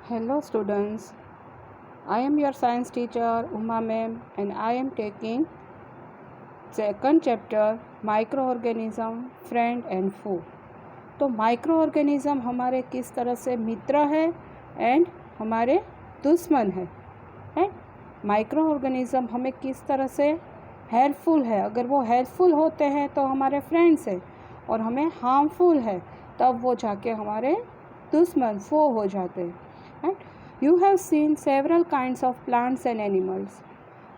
Hello students, I am your science teacher Uma ma'am and I am taking second chapter microorganism friend and foe। तो microorganism हमारे किस तरह से मित्र है and हमारे दुश्मन है। राइट, माइक्रोऑर्गेनिज्म हमें किस तरह से हेल्पफुल है, अगर वो हेल्पफुल होते हैं तो हमारे फ्रेंड्स है और हमें हार्मफुल है तब वो जाके हमारे दुश्मन फो हो जाते हैं। Right? You have seen several kinds of plants and animals.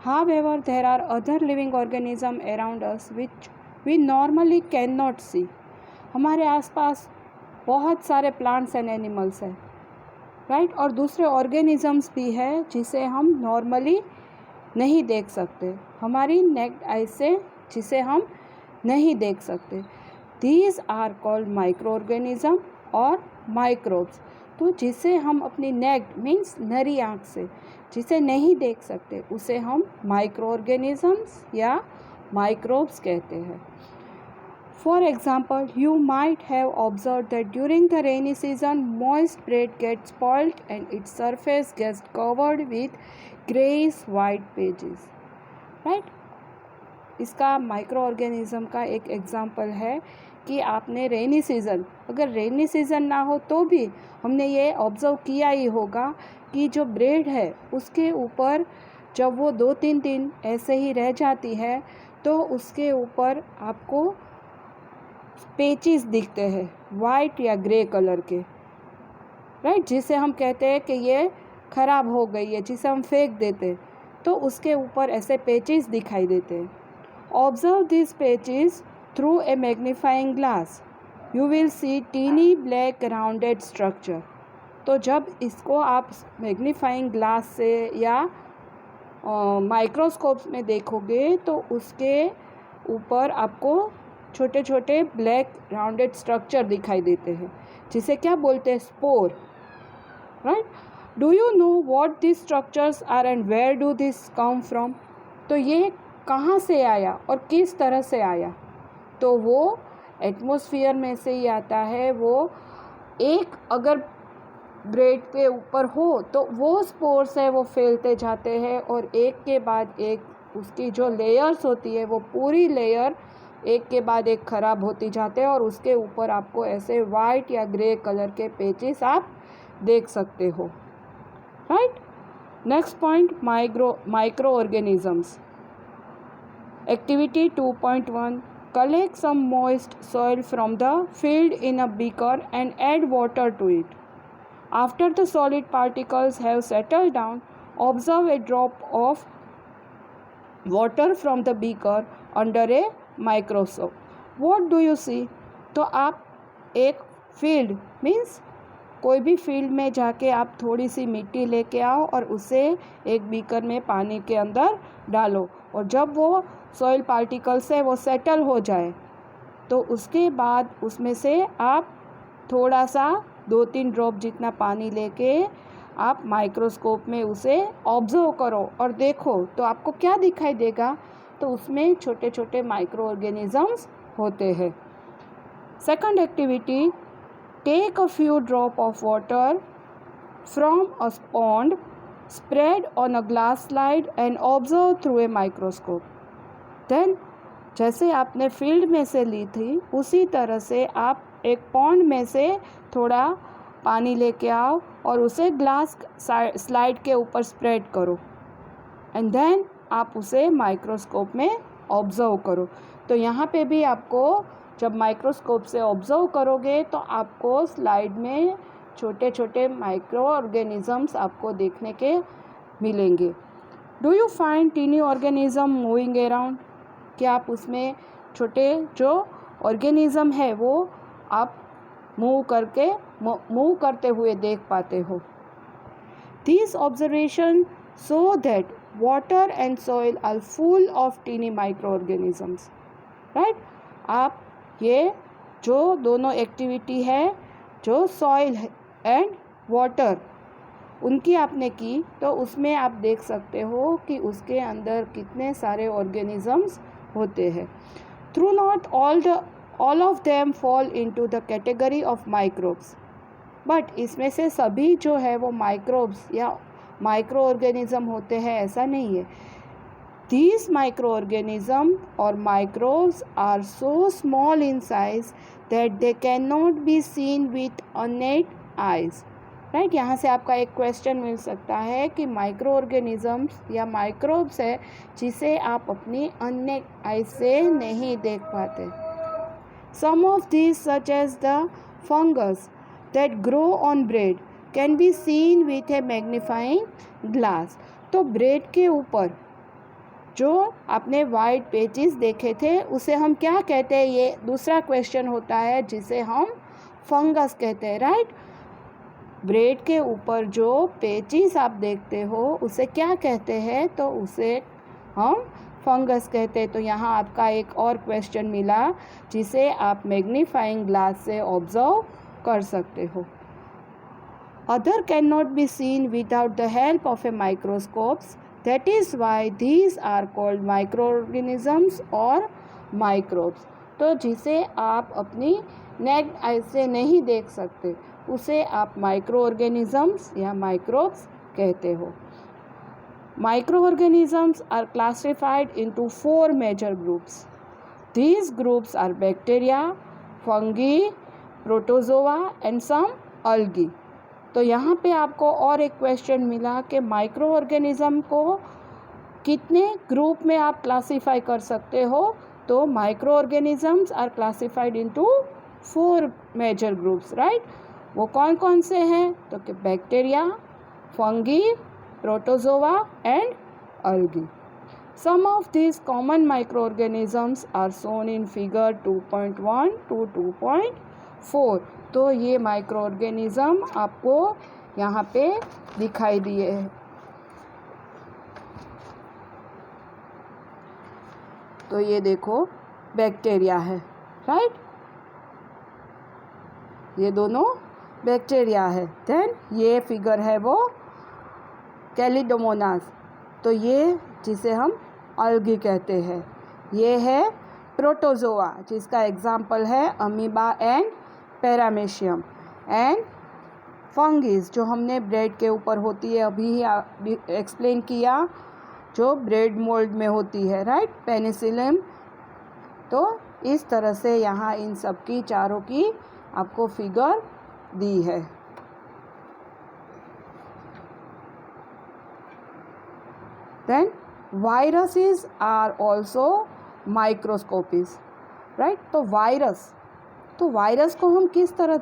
However, there are other living organisms around us which we normally cannot see. हमारे आसपास बहुत सारे प्लांट्स एंड एनिमल्स हैं, राइट, और दूसरे ऑर्गेनिजम्स भी है जिसे हम नॉर्मली नहीं देख सकते, हमारी नेक्ड आई से जिसे हम नहीं देख सकते। These are called micro organism और माइक्रोब्स। तो जिसे हम अपनी नेक्ड मीन्स नरी आँख से जिसे नहीं देख सकते उसे हम माइक्रो ऑर्गेनिजम्स या माइक्रोब्स कहते हैं। For example, you might have observe that during the rainy season moist bread get spoiled and its surface gets covered with greyish white patches. Right, इसका माइक्रो ऑर्गेनिज्म का एक एग्जाम्पल है कि आपने rainy season, अगर rainy season ना हो तो भी हमने ये ऑब्ज़र्व किया ही होगा कि जो ब्रेड है उसके ऊपर जब वो 2-3 दिन ऐसे ही रह जाती है तो उसके ऊपर आपको पेचेस दिखते हैं वाइट या ग्रे कलर के, राइट, जिसे हम कहते हैं कि ये ख़राब हो गई है, जिसे हम फेंक देते तो उसके ऊपर ऐसे पेचेस दिखाई देते हैं। Observe this patches through a magnifying glass, you will see tiny black rounded structure. तो जब इसको आप मैग्नीफाइंग ग्लास से या माइक्रोस्कोप में देखोगे तो उसके ऊपर आपको छोटे छोटे ब्लैक राउंडेड स्ट्रक्चर दिखाई देते हैं जिसे क्या बोलते हैं, spore. Right, do you know what this structures are and where do this come from. तो ये कहाँ से आया और किस तरह से आया। तो वो एटमॉस्फेयर में से ही आता है। वो एक अगर ब्रेड पे ऊपर हो तो वो स्पोर्स है वो फैलते जाते हैं और एक के बाद एक उसकी जो लेयर्स होती है वो पूरी लेयर एक के बाद एक ख़राब होती जाते हैं और उसके ऊपर आपको ऐसे वाइट या ग्रे कलर के पेचेस आप देख सकते हो। Right, next point, micro organisms. Activity 2.1, collect some moist soil from the field in a beaker and add water to it. After the solid particles have settled down, observe a drop of water from the beaker under a microscope. What do you see? तो आप एक field means कोई भी field में जाके आप थोड़ी सी मिट्टी लेके आओ और उसे एक बीकर में पानी के अंदर डालो और जब वो सॉइल पार्टिकल से वो सेटल हो जाए तो उसके बाद उसमें से आप थोड़ा सा 2-3 ड्रॉप जितना पानी लेके आप माइक्रोस्कोप में उसे ऑब्जर्व करो और देखो तो आपको क्या दिखाई देगा। तो उसमें छोटे छोटे माइक्रो ऑर्गेनिजम्स होते हैं। Second activity, take a few drop of water from a pond, spread on a glass slide and observe through a microscope. Then जैसे आपने फील्ड में से ली थी उसी तरह से आप एक पॉन्ड में से थोड़ा पानी लेके आओ और उसे ग्लास स्लाइड के ऊपर स्प्रेड करो एंड देन आप उसे माइक्रोस्कोप में ऑब्जर्व करो। तो यहाँ पे भी आपको जब माइक्रोस्कोप से ऑब्जर्व करोगे तो आपको स्लाइड में छोटे छोटे माइक्रो ऑर्गेनिजम्स आपको देखने के मिलेंगे। Do you find tiny organism moving around. क्या आप उसमें छोटे जो ऑर्गेनिज्म है वो आप मूव करते हुए देख पाते हो। This observation show that water and soil are full of tiny microorganisms. Right, आप ये जो दोनों एक्टिविटी है जो सॉइल एंड वाटर उनकी आपने की तो उसमें आप देख सकते हो कि उसके अंदर कितने सारे ऑर्गेनिजम्स होते हैं। Though not all of them fall into the category of microbes, but इसमें से सभी जो है वो माइक्रोब्स या माइक्रो ऑर्गेनिज्म होते हैं ऐसा नहीं है. These microorganisms or microbes are so small in size that they cannot be seen with unaided eyes. Right, यहाँ से आपका एक क्वेश्चन मिल सकता है कि माइक्रो ऑर्गेनिजम्स या माइक्रोब्स है जिसे आप अपनी अननेक्ड आई से नहीं देख पाते. Some of these, such as the fungus that grow on bread, can be seen with a magnifying glass. तो ब्रेड के ऊपर जो आपने वाइट पेजेस देखे थे उसे हम क्या कहते हैं, ये दूसरा क्वेश्चन होता है जिसे हम फंगस कहते हैं. राइट, ब्रेड के ऊपर जो पेजेस आप देखते हो उसे क्या कहते हैं, तो उसे हम फंगस कहते हैं. तो यहाँ आपका एक और क्वेश्चन मिला जिसे आप मैग्नीफाइंग ग्लास से ऑब्जर्व कर सकते हो. Other can not be seen without the help of A microscopes. That is why these are called microorganisms और microbes. तो जिसे आप अपनी नेक्ड आई से नहीं देख सकते उसे आप माइक्रो ऑर्गेनिजम्स या माइक्रोब्स कहते हो. Microorganisms are classified into 4 major groups. These groups are bacteria, fungi, protozoa and some algae. तो यहाँ पे आपको और एक क्वेश्चन मिला कि माइक्रो ऑर्गेनिज्म को कितने ग्रुप में आप क्लासीफाई कर सकते हो. तो microorganisms are classified into 4 major groups. Right, वो कौन कौन से हैं, तो कि bacteria, fungi, protozoa and algae. Some of this common microorganisms are shown in figure 2.1 to 2.4. तो ये माइक्रो ऑर्गेनिज्म आपको यहाँ पे दिखाई दिए हैं. तो ये देखो बैक्टीरिया है. राइट, ये दोनों बैक्टीरिया है. देन ये फिगर है वो कैलिडोमोनास. तो ये जिसे हम अल्गी कहते हैं. ये है प्रोटोजोआ जिसका एग्जाम्पल है amoeba and paramecium. And fungus जो हमने ब्रेड के ऊपर होती है अभी ही एक्सप्लेन किया, जो ब्रेड मोल्ड में होती है. Right, penicillin. तो इस तरह से यहाँ इन सब की चारों की आपको फिगर दी है. Then viruses are also microscopic. Right, तो वायरस को हम किस तरह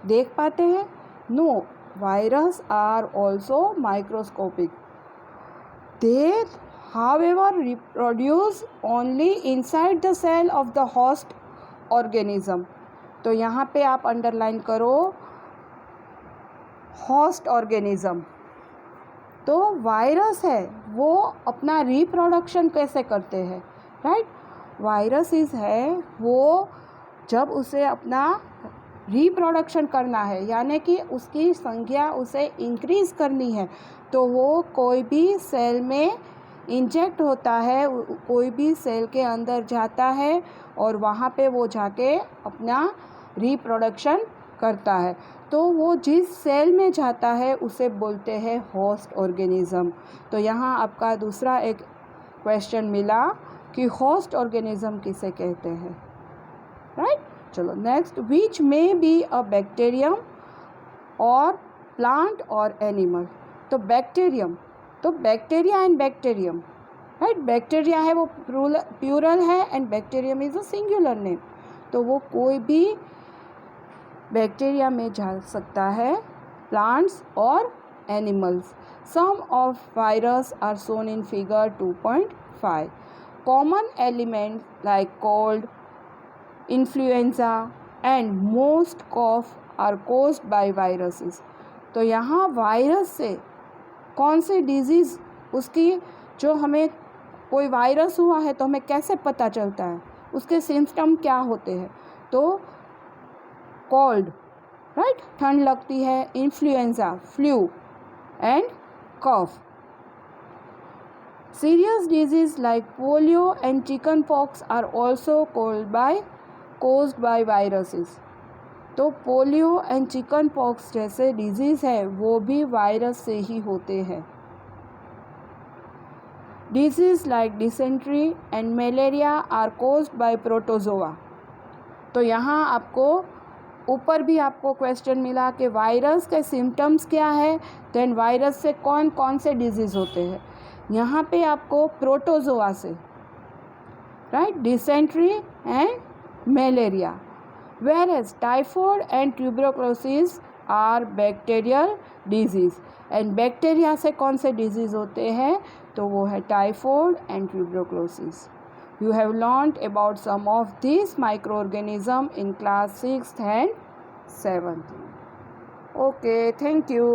देख पाते हैं. No, virus are also microscopic. They however reproduce only inside the cell of the host organism. तो यहाँ पे आप अंडरलाइन करो होस्ट ऑर्गेनिज्म. तो वायरस है वो अपना रिप्रोडक्शन कैसे करते हैं. राइट, वायरसेस है वो जब उसे अपना रिप्रोडक्शन करना है यानी कि उसकी संख्या उसे इंक्रीज़ करनी है, तो वो कोई भी सेल में इंजेक्ट होता है, कोई भी सेल के अंदर जाता है और वहाँ पे वो जाके अपना रिप्रोडक्शन करता है. तो वो जिस सेल में जाता है उसे बोलते हैं होस्ट ऑर्गेनिज्म. तो यहाँ आपका दूसरा एक क्वेश्चन मिला कि होस्ट ऑर्गेनिज्म किसे कहते हैं. राइट, चलो next. Which may be a bacterium और प्लांट और एनिमल. तो बैक्टीरियम, तो bacteria and bacterium. Right, bacteria है वो प्लूरल है and bacterium is a singular name. तो वो कोई भी बैक्टीरिया में जा सकता है, प्लांट्स और animals. Some of virus are shown in figure 2.5. Common ailment like cold, influenza and most cough are caused by viruses. तो यहाँ वायरस से कौन सी डिजीज़, उसकी जो हमें कोई वायरस हुआ है तो हमें कैसे पता चलता है, उसके सिम्टम क्या होते हैं. तो कोल्ड, राइट, ठंड लगती है. Influenza, flu and cough. Serious disease like polio and chickenpox are also caused by viruses. तो पोलियो एंड चिकन पॉक्स जैसे डिजीज़ है वो भी वायरस से ही होते हैं। Disease like dysentery and malaria are caused by protozoa. तो यहाँ आपको ऊपर भी आपको क्वेश्चन मिला कि वायरस के सिम्टम्स क्या है, देन वायरस से कौन कौन से डिजीज़ होते हैं। यहाँ पे आपको प्रोटोजोआ से, right, dysentery and malaria, whereas typhoid and tuberculosis are bacterial disease। And bacteria से कौन से डिजीज़ होते हैं, तो वो है typhoid and tuberculosis. You have learned about some of these microorganisms in class 6th and 7th. Okay, thank you.